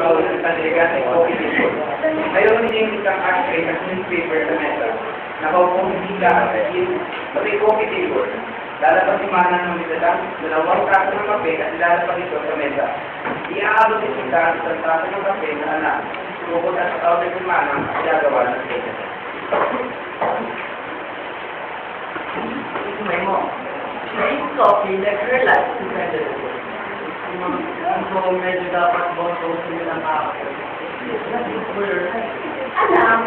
bawal ng panligan ay coffee table. Mayroon din isang ashtray at newspaper sa mesa. Nakaupong hika at may coffee table. Lalabas si Manang ng misadang, dalawang traso ng kape at ilalapag ito sa mesa. Iaabot si Sita sa traso ng kape na anak. Bukod at tawag si Manang at ilagawa ng kete. May mo. May coffee like relax to better. So, medyo dapat boto sila ng kape. Anak,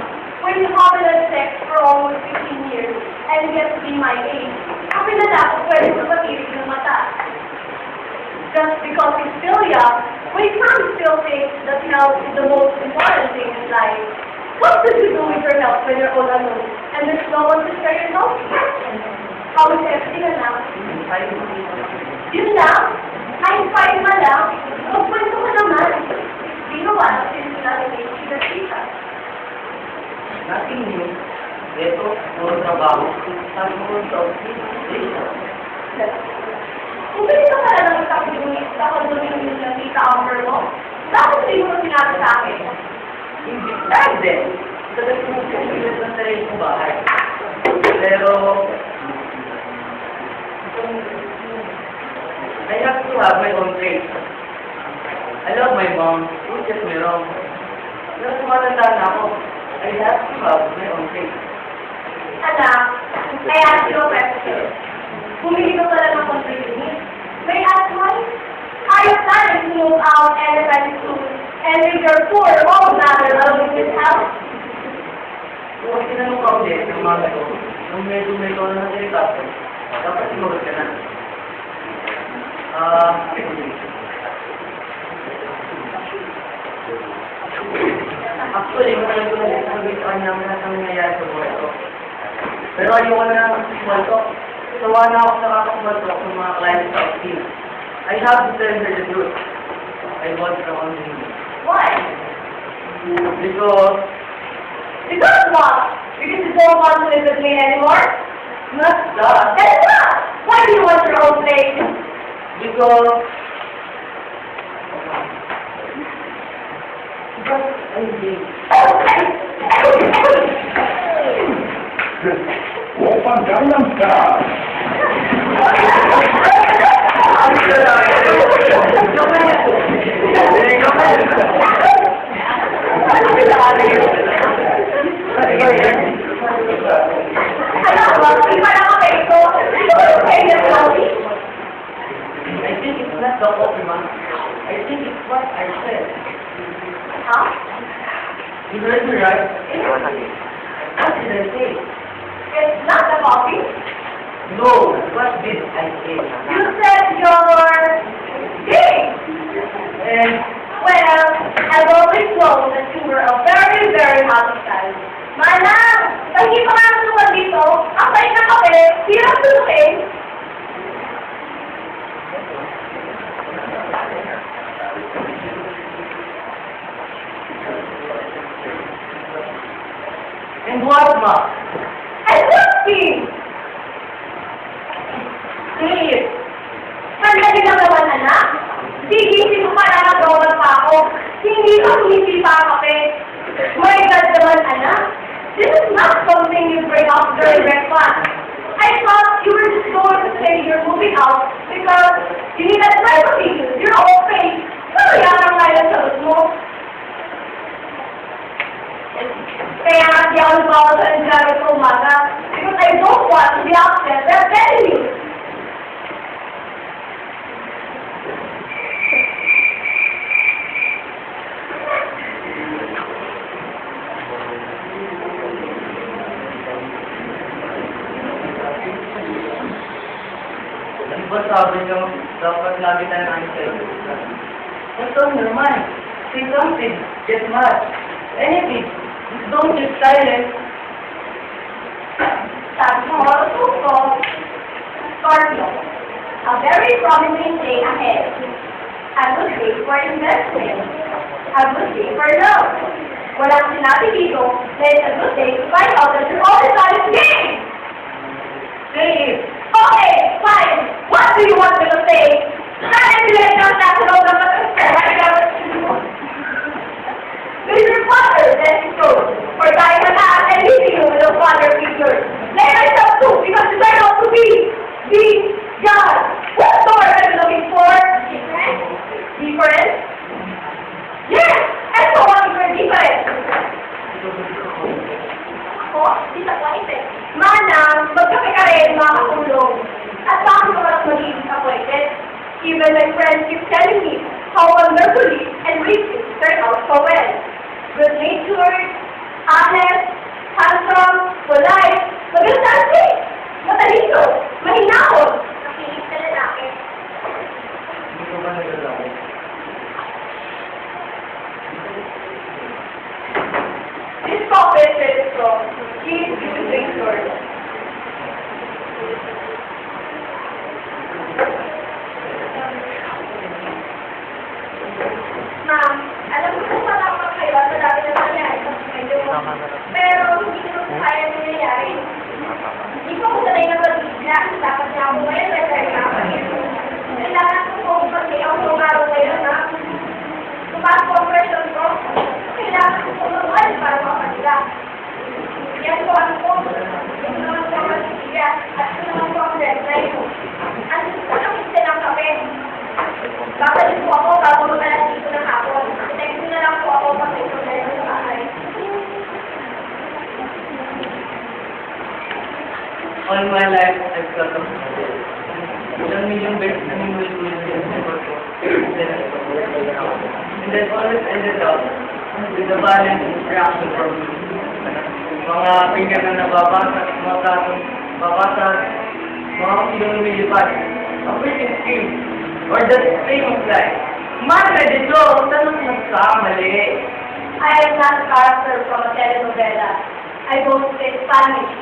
when you have had sex for almost 15 years and get to be my age, ako na dapat pwede sa patilig ng mata. Just because he's still young, we can't still think that health is the most important thing in life. What should you do with your health when you're all alone and there's no one to share your health? How is everything, anak? Yun lang? I'm fine na lang? Magpunto ko naman. Ginawa natin sila ni Chika. Nothing new. Ito, puro trabaho. Sabi mo ito, Kung ganito ka na lang ikakudunin yung nakita Amber mo, bakit hindi mo sinabi sa akin? hindi. Dahil din. Talagang kumukulit ng sarili kong bahay. Pero, I have to have my own place. I love my mom. Don't get me wrong. Pero tumatanda na ako. I have to have my own place. Anak, I ask you a question. Bumili ka pala ng contribution. May ask why? Are you planning to move out elementary school and leave your poor old mother alone in this house? Kung tinanong ka ulit ng mga ko, nung medyo may ikaw na nasalita ko, dapat sinurot ka na. Actually, matagal ko na sabi sa kanya ang lahat ng nangyayari sa buhay ko. Pero ayoko na naman sa kumalto. Sawa na ako sa kakakumalto sa mga clients sa opisina. I have to tell her the truth. I want her on me. Why? Because, Because what? Because you don't want to live with me anymore? not that. Then what? Why do you want your own place? Because I think Open Gangnam Style. I think it's not the optimum. I think it's what I said. Huh? You heard me right? What did I say? It's not the coffee. No, what did I say? You said you're gay. And Well, I've always known that you were a very, very happy child. Manang, hindi pa nga naman dito. Ang bait na kape, hirap tulukin. and what, Ma? And whiskey! Please. Sandali lang naman, anak. Gigising mo pa na nag-roll pa ako. Hindi pa ang kape. My God naman, anak. This is not something you bring up during breakfast. I thought you were just going to say you're moving out because you need that privacy, your own space. Pero yan ang kaya sa mo. Kaya nga di ako nagbawa sa enjoy sa umaga because I don't want to be upset. They're telling you. Diba sabi nyo, dapat lagi tayo nangisay? What's on your mind? Say something. Get mad. Anything. Just don't get silent. Sabi ng horoscope ko, Scorpio, a very promising day ahead. A good day for investment. A good day for love. Walang sinabi dito na it's a good day to find out that you're all the time gay. Say it. Okay, fine. What do you want me to say? Sana sila ng nasa loob ng keeps telling me how wonderfully and Ricky turned out so well. Good-natured, honest, handsome, polite, maganda matalino, mahinahon. Nakinig sa lalaki. Hindi ko ba nagalaw? This puppet is strong. She is using sword. Ma'am, alam ko kung matapang kayo at madami na nangyari sa medyo. Pero hindi ko po kaya nangyayari. Hindi ko ako sanay na pag-ibig. Dapat niya ako ngayon ay kaya ako. Kailangan ko po kasi ako umaraw ngayon na tumaas po ang presyon ko. Kailangan ko po mag-mahal para mapagila. Yan po ang po. Ito naman po ang masigiga. At ito naman po ang deadline ko. At ito po ang isa ng kape. Babalik po ako bago mag-alas dito ng hapon. Text na lang po ako pag may problema sa bahay. All my life, I've got a model. Ilang milyong beses na minulit-ulit yung effort ko. And then always ended up with a violent reaction from me. Mga finger na nababasag, mga katong babasag, mga ilong lumilipad. A freaking scream. Or the scream of life. Madre de Dios, tanong nagkamali. I am not a character from a telenovela. I don't speak Spanish.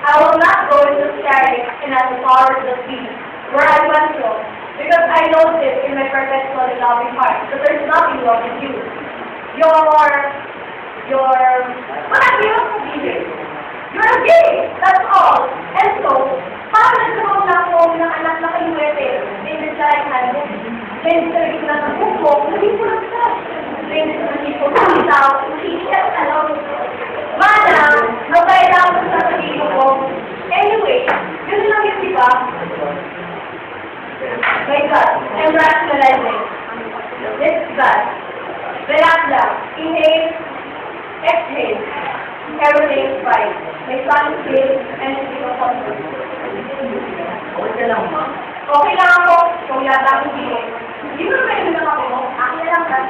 I will not go into staring and at the power of the sea, where I went from, because I know this in my perpetual and loving heart, that there's nothing wrong with you. What are you doing? You're gay, that's all. And so, parang nagkaroon na ako ng anak na kayuwete, din sa ikan mo. Then sa rin na ng buko, hindi ko lang sa. Then sa hindi ko kumitaw, hindi siya alam. Mana, magkailangan ko sa sarili ko. Anyway, yun lang yun, di ba? My God, I'm rationalizing. This is bad. Relax lang. Inhale, exhale. Everything is fine. My son is safe and it's no comfort. Okay ka lang, ma? Okay lang ako kung yata akong hindi. Hindi mo naman yung ako mo. Akin na lang ka.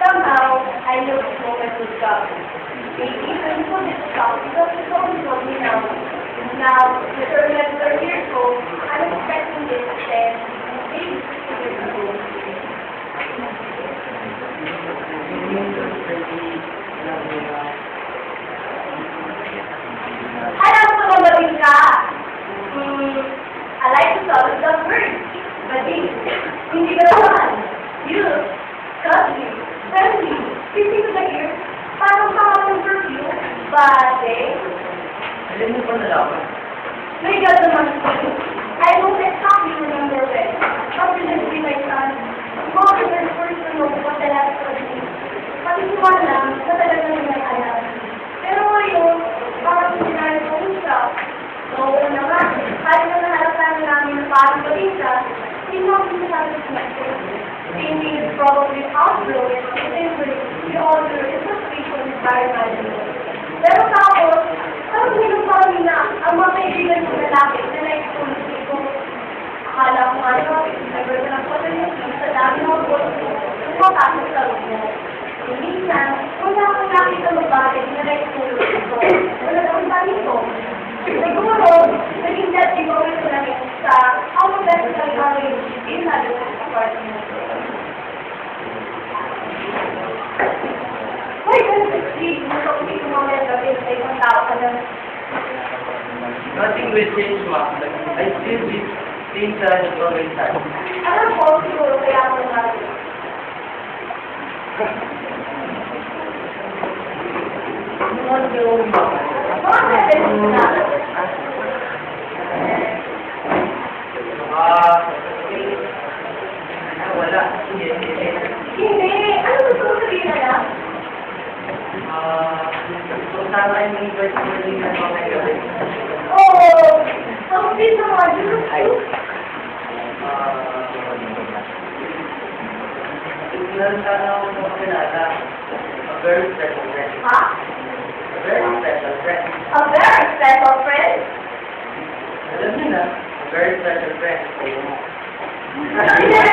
Somehow, I knew this moment would come. Maybe I couldn't stop because it's only told me now. Now, the earlier 30 years old, I'm expecting this to end. Maybe 2 years ago. Alam ko magaling ka. I like to solve the word. But hindi ka naman. You, cuddly, friendly, easy to the ear, parang pangalang perfume, bate. Alam mo pa nalaman? My God naman po. I don't exactly remember when. Confidently, my son. Mga the first to know what the last was me. Pati siya lang, na talaga may alam. Pero ngayon, parang sinari ko siya. Oo naman, kahit na nahalapan namin na parang balita, hindi mo ako sinasabi sa natin. Amy is probably outgrowing the same way we all do in frustration is very imaginable. Pero tapos, parang ginagawa na ang mga kaibigan ko lalaki na na-expose ko. Akala ko ano, never na lang po na yung sa dami ng boss ko, matapos sa loob mo. Minsan, wala akong nakita mabahay na na-expose ko. Wala akong tani ko. Siguro, naging dati ko ito na sa ang maganda ng gawin in lalo sa apartment. Why does it see? Hindi ko mamaya gabi sa ibang tao ka na. Nothing will change, ma. I still be things as always had. Alam ko, siguro kaya ako naman. Ano yung Mga kaibigan ko na. wala. Hindi! Ano gusto mo sabihin na lang? Kung sana kayo ng personally na mga gabi. Oo! Ang pin sa mga Diyos. Meron sana akong mga pinata. A very special friend. Ha? A very special friend. A very special friend? Alam niyo na, a very special friend. Yes!